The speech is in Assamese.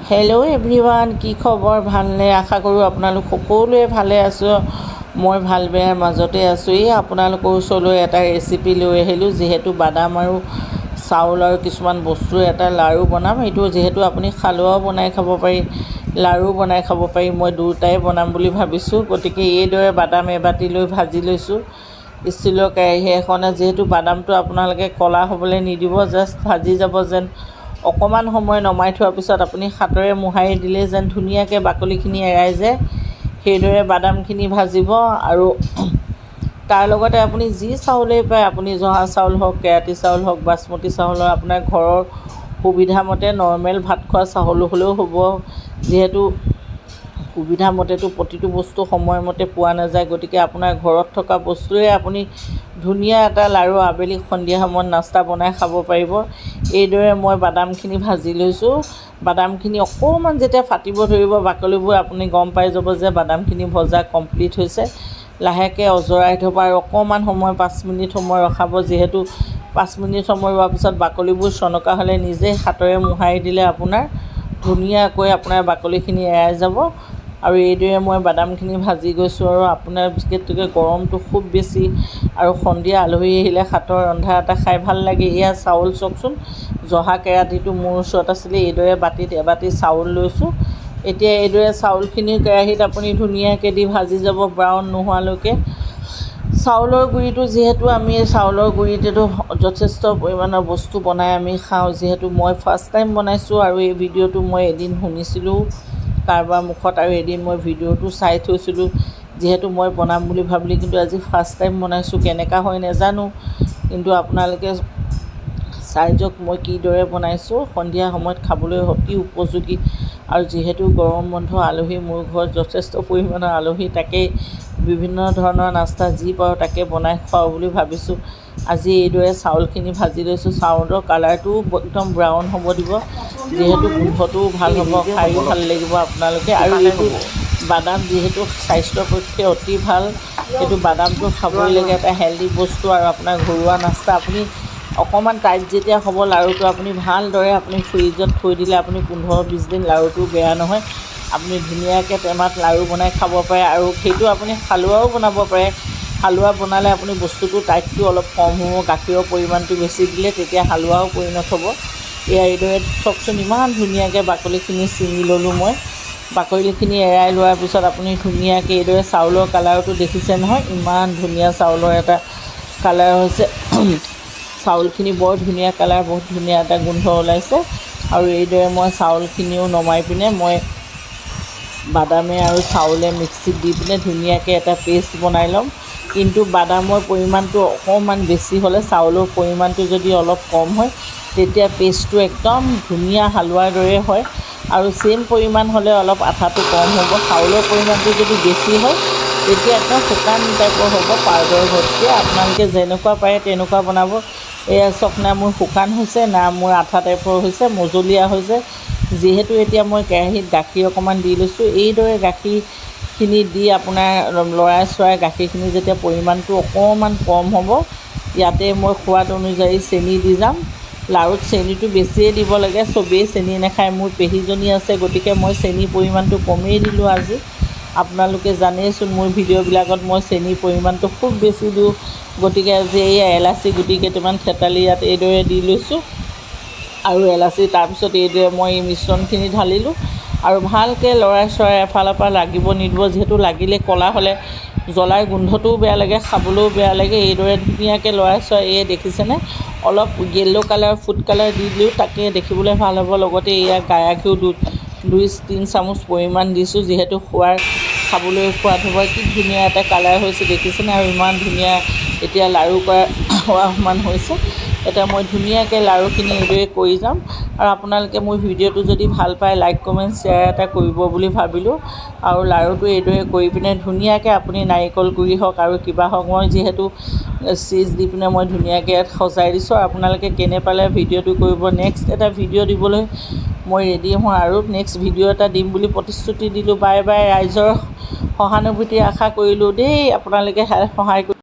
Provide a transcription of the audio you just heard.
হেল্ল' এভৰিৱান, কি খবৰ? ভালনে? আশা কৰোঁ আপোনালোক সকলোৱে ভালে আছোঁ। মই ভাল বেয়াৰ মাজতে আছোঁ। এই আপোনালোকৰ ওচৰলৈ এটা ৰেচিপি লৈ আহিলোঁ। যিহেতু বাদাম আৰু চাউল আৰু কিছুমান বস্তুৰ এটা লাড়ু বনাম। এইটো যিহেতু আপুনি খালোৱাও বনাই খাব পাৰি, লাড়ু বনাই খাব পাৰি। মই দুয়োটাই বনাম বুলি ভাবিছোঁ। গতিকে এইদৰে বাদাম এবাটি লৈ ভাজি লৈছোঁ ষ্টীলৰ কেৰাহী এখনে। যিহেতু বাদামটো আপোনালোকে ক'লা হ'বলৈ নিদিব, জাষ্ট ভাজি যাব যেন অকণমান সময় নমাই থোৱাৰ পিছত আপুনি হাতেৰে মোহাৰি দিলে যেন ধুনীয়াকৈ বাকলিখিনি এৰাই যায়, সেইদৰে বাদামখিনি ভাজিব। আৰু তাৰ লগতে আপুনি যি চাউলেই পায়, আপুনি জহা চাউল হওক, কেৰাতী চাউল হওক, বাচমতি চাউল হওক, আপোনাৰ ঘৰৰ সুবিধামতে নৰ্মেল ভাত খোৱা চাউল হ'লেও হ'ব। যিহেতু সুবিধামতেতো প্ৰতিটো বস্তু সময়মতে পোৱা নাযায়, গতিকে আপোনাৰ ঘৰত থকা বস্তুৰে আপুনি ধুনীয়া এটা লাড়ু আবেলি সন্ধিয়া সময়ত নাস্তা বনাই খাব পাৰিব। এইদৰে মই বাদামখিনি ভাজি লৈছোঁ। বাদামখিনি অকণমান যেতিয়া ফাটিব ধৰিব বাকলিবোৰ, আপুনি গম পাই যাব যে বাদামখিনি ভজা কমপ্লিট হৈছে। লাহেকৈ অজৰাই থ'ব আৰু অকণমান সময় 5 মিনিট সময় ৰখাব। যিহেতু 5 মিনিট সময় ৰোৱাৰ পিছত বাকলিবোৰ চনকা হ'লে নিজে হাতেৰে মোহাৰি দিলে আপোনাৰ ধুনীয়াকৈ আপোনাৰ বাকলিখিনি এৰাই যাব। আৰু এইদৰে মই বাদামখিনি ভাজি গৈছোঁ। আৰু আপোনাৰ বিশেষকৈ গৰমটো খুব বেছি, আৰু সন্ধিয়া আলহী আহিলে হাতৰ ৰন্ধা এটা খাই ভাল লাগে। এয়া চাউল চাওকচোন, জহা কেৰাতিটো মোৰ ওচৰত আছিলে। এইদৰে বাতিত এবাটি চাউল লৈছোঁ। এতিয়া এইদৰে চাউলখিনি কেৰাহীত আপুনি ধুনীয়াকৈ দি ভাজি যাব ব্ৰাউন নোহোৱালৈকে। চাউলৰ গুড়িটো যিহেতু আমি চাউলৰ গুড়িতেতো যথেষ্ট পৰিমাণৰ বস্তু বনাই আমি খাওঁ। যিহেতু মই ফাৰ্ষ্ট টাইম বনাইছোঁ, আৰু এই ভিডিঅ'টো মই এদিন শুনিছিলোঁ কাৰোবাৰ মুখত, আৰু এদিন মই ভিডিঅ'টো চাই থৈছিলোঁ। যিহেতু মই বনাম বুলি ভাবিলোঁ, কিন্তু আজি ফাৰ্ষ্ট টাইম বনাইছোঁ। কেনেকুৱা হয় নাজানো, কিন্তু আপোনালোকে চাই যাওক মই কিদৰে বনাইছোঁ। সন্ধিয়া সময়ত খাবলৈ অতি উপযোগী। আৰু যিহেতু গৰম বন্ধ, আলহী মোৰ ঘৰত যথেষ্ট পৰিমাণৰ আলহী, তাকেই বিভিন্ন ধৰণৰ নাস্তা যি পাৰোঁ তাকে বনাই খুৱাওঁ বুলি ভাবিছোঁ। আজি এইদৰে চাউলখিনি ভাজি লৈছোঁ। চাউলৰ কালাৰটোও একদম ব্ৰাউন হ'ব দিব, যিহেতু গোন্ধটোও ভাল হ'ব, খায়ো ভাল লাগিব আপোনালোকে। আৰু এইটো বাদাম যিহেতু স্বাস্থ্যৰ পক্ষে অতি ভাল, এইটো বাদামটো খাবই লাগে, এটা হেল্ডি বস্তু। আৰু আপোনাৰ ঘৰুৱা নাস্তা, আপুনি অকণমান টাইট যেতিয়া হ'ব লাড়ুটো, আপুনি ভালদৰে আপুনি ফ্ৰিজত থৈ দিলে আপুনি 15-20 দিন লাড়ুটো বেয়া নহয়। আপুনি ধুনীয়াকৈ টেমাত লাড়ু বনাই খাব পাৰে। আৰু সেইটো আপুনি হালোৱাও বনাব পাৰে। হালোৱা বনালে আপুনি বস্তুটো টাইটটো অলপ কম হ'ব, গাখীৰৰ পৰিমাণটো বেছি দিলে তেতিয়া হালোৱাও পৰিণত হ'ব। এয়া এইদৰে চাওকচোন, ইমান ধুনীয়াকৈ বাকলিখিনি ছিঙি ল'লোঁ মই। বাকলিখিনি এৰাই লোৱাৰ পিছত আপুনি ধুনীয়াকৈ এইদৰে চাউলৰ কালাৰটো দেখিছে নহয়, ইমান ধুনীয়া চাউলৰ এটা কালাৰ হৈছে। চাউলখিনি বৰ ধুনীয়া কালাৰ, বহুত ধুনীয়া এটা গোন্ধ ওলাইছে। আৰু এইদৰে মই চাউলখিনিও নমাই পিনে মই বাদামে আৰু চাউলে মিক্সিত দি পিনে ধুনীয়াকৈ এটা পেষ্ট বনাই ল'ম। কিন্তু বাদামৰ পৰিমাণটো অকণমান বেছি হ'লে, চাউলৰ পৰিমাণটো যদি অলপ কম হয়, তেতিয়া পেষ্টটো একদম ধুনীয়া হালোৱাৰ দৰে হয়। আৰু ছেম পৰিমাণ হ'লে অলপ আঠাটো কম হ'ব। চাউলৰ পৰিমাণটো যদি বেছি হয়, তেতিয়া একদম শুকান টাইপৰ হ'ব, পাউডাৰ ভৰ্তি। আপোনালোকে যেনেকুৱা পাৰে তেনেকুৱা বনাব। এয়া চাওক, না মোৰ শুকান হৈছে, না মোৰ আঠা টাইপৰ হৈছে, মজলীয়া হৈছে। যিহেতু এতিয়া মই কেৰাহীত গাখীৰ অকণমান দি লৈছোঁ। এইদৰে গাখীৰখিনি দি আপোনাৰ লৰাই চৰাই গাখীৰখিনি যেতিয়া পৰিমাণটো অকণমান কম হ'ব, ইয়াতে মই সোৱাদ অনুযায়ী চেনি দি যাম। লাড়ুত চেনিটো বেছিয়ে দিব লাগে, চবেই চেনি নাখায়। মোৰ পেহীজনী আছে, গতিকে মই চেনিৰ পৰিমাণটো কমেই দিলোঁ আজি। আপোনালোকে জানেইচোন মোৰ ভিডিঅ'বিলাকত মই চেনিৰ পৰিমাণটো খুব বেছি দিওঁ। গতিকে আজি এই এলাচি গুটি কেইটামান থেতালি ইয়াত এইদৰে দি লৈছোঁ। আৰু এলাচি, তাৰপিছত এইদৰে মই এই মিশ্ৰণখিনি ঢালিলোঁ। আৰু ভালকৈ লৰাই চৰাই এফালৰ পৰা লাগিব নিদিব, যিহেতু লাগিলে ক'লা হ'লে জ্বলাৰ গোন্ধটোও বেয়া লাগে, খাবলৈও বেয়া লাগে। এইদৰে ধুনীয়াকৈ লৰাই চৰাই, এই দেখিছেনে, অলপ য়েল্ল' কালাৰ, ফুড কালাৰ দি দিওঁ, তাকে দেখিবলৈ ভাল হ'ব। লগতে এয়া গায়া ঘিউ 2-3 চামুচ পৰিমাণ দিছোঁ, যিহেতু খাবলৈ সোৱাদ হ'ব। কি ধুনীয়া এটা কালাৰ হৈছে দেখিছেনে। আৰু ইমান ধুনীয়া এতিয়া লাড়ু কৰা হোৱা সমান হৈছে। এতিয়া মই ধুনীয়াকৈ লাড়ুখিনি এইদৰে কৰি যাম। আৰু আপোনালোকে মোৰ ভিডিঅ'টো যদি ভাল পায়, লাইক কমেণ্ট শ্বেয়াৰ এটা কৰিব বুলি ভাবিলোঁ। আৰু লাড়ুটো এইদৰে কৰি পিনে ধুনীয়াকৈ আপুনি নাৰিকল গুড়ি হওক আৰু কিবা হওক, মই যিহেতু চীজ দি পিনে মই ধুনীয়াকৈ ইয়াত সজাই দিছোঁ। আপোনালোকে কেনে পালে ভিডিঅ'টো কৰিব। নেক্সট এটা ভিডিঅ' দিবলৈ মই ৰেডি হওঁ, আৰু নেক্সট ভিডিঅ' এটা দিম বুলি প্ৰতিশ্ৰুতি দিলোঁ। Bye bye. ৰাইজৰ সহানুভূতি আশা কৰিলোঁ দেই, আপোনালোকে সহায় কৰি